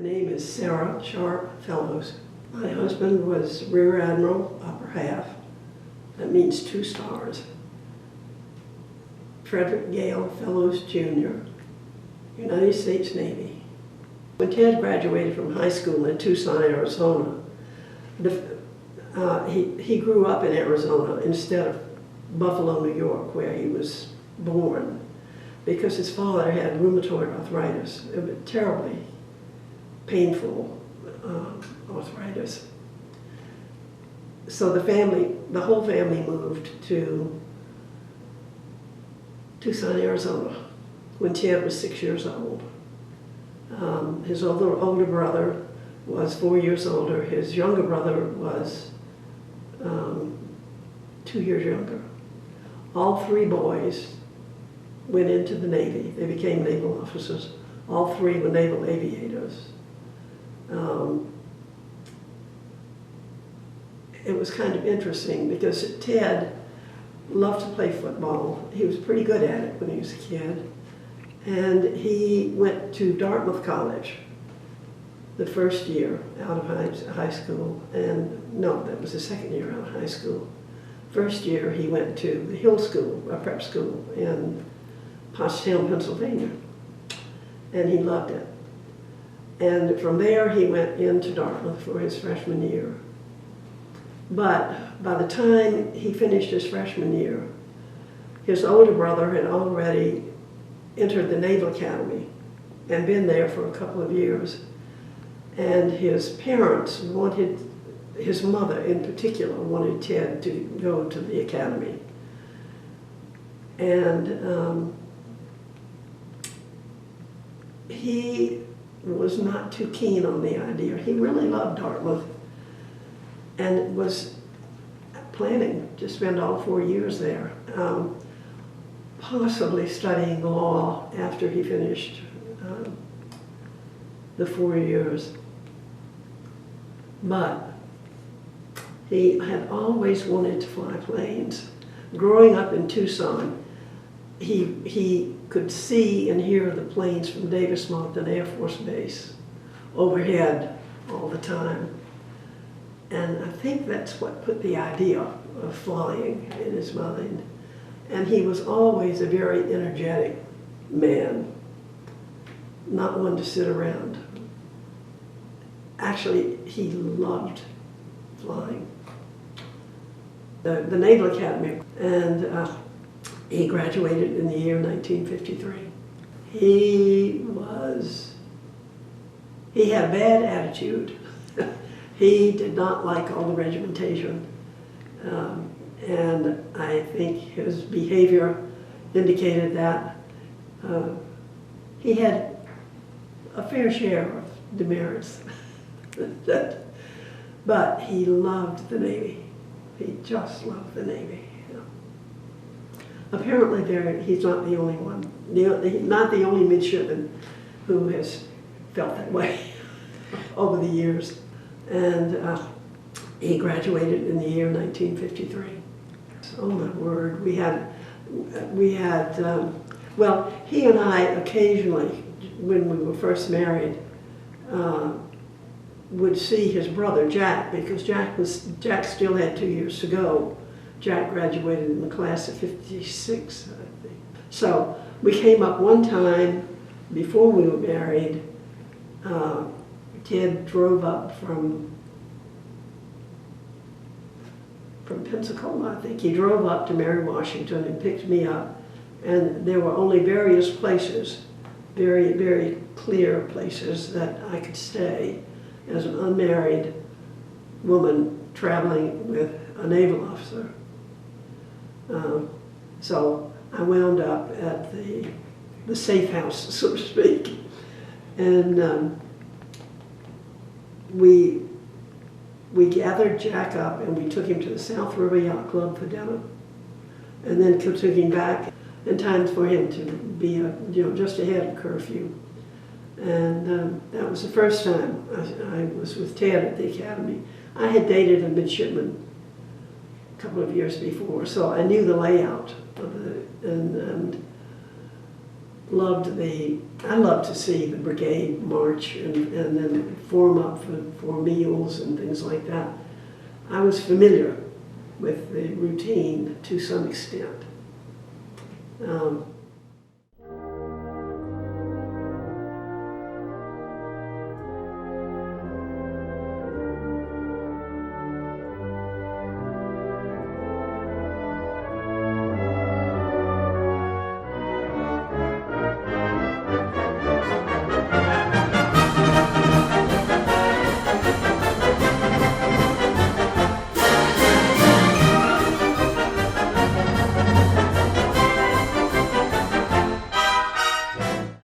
name is Sarah Sharp Fellows. My husband was Rear Admiral, upper half. That means 2 stars. Frederick Gale Fellows, Jr., United States Navy. When Ted graduated from high school in Tucson, Arizona, he grew up in Arizona instead of Buffalo, New York, where he was born, because his father had rheumatoid arthritis. It was terribly painful arthritis. So the whole family moved to Tucson, Arizona when Ted was 6 years old. His older brother was 4 years older. His younger brother was 2 years younger. All 3 boys went into the Navy. They became naval officers. All 3 were naval aviators. It was kind of interesting because Ted loved to play football. He was pretty good at it when he was a kid. And he went to Dartmouth College the first year out of high school. And no, that was the second year out of high school. First year he went to the Hill School, a prep school in Pottstown, Pennsylvania. And he loved it. And from there he went into Dartmouth for his freshman year. But by the time he finished his freshman year, his older brother had already entered the Naval Academy and been there for a couple of years. And his parents wanted, his mother in particular, wanted Ted to go to the academy. And he was not too keen on the idea. He really loved Dartmouth and was planning to spend all 4 years there, possibly studying law after he finished the 4 years. But he had always wanted to fly planes. Growing up in Tucson, he could see and hear the planes from Davis-Monthan Air Force Base overhead all the time. And I think that's what put the idea of flying in his mind. And he was always a very energetic man, not one to sit around. Actually, he loved flying. The Naval Academy, and he graduated in the year 1953. He had a bad attitude. He did not like all the regimentation, and I think his behavior indicated that he had a fair share of demerits. But he loved the Navy. He just loved the Navy. Apparently, he's not the only one, not the only midshipman who has felt that way over the years. And he graduated in the year 1953. Oh my word, well, he and I occasionally, when we were first married, would see his brother Jack, because Jack still had 2 years to go. Jack graduated in the class of 56, I think. So we came up one time before we were married. Ted drove up from Pensacola, I think. He drove up to Mary Washington and picked me up. And there were only various places, very, very clear places that I could stay as an unmarried woman traveling with a naval officer. So I wound up at the safe house, so to speak. And we gathered Jack up and we took him to the South River Yacht Club for dinner, and then took him back in time for him to be just ahead of curfew. And that was the first time I was with Ted at the academy. I had dated a midshipman a couple of years before, so I knew the layout of it. And I loved to see the brigade march and then form up for meals and things like that. I was familiar with the routine to some extent.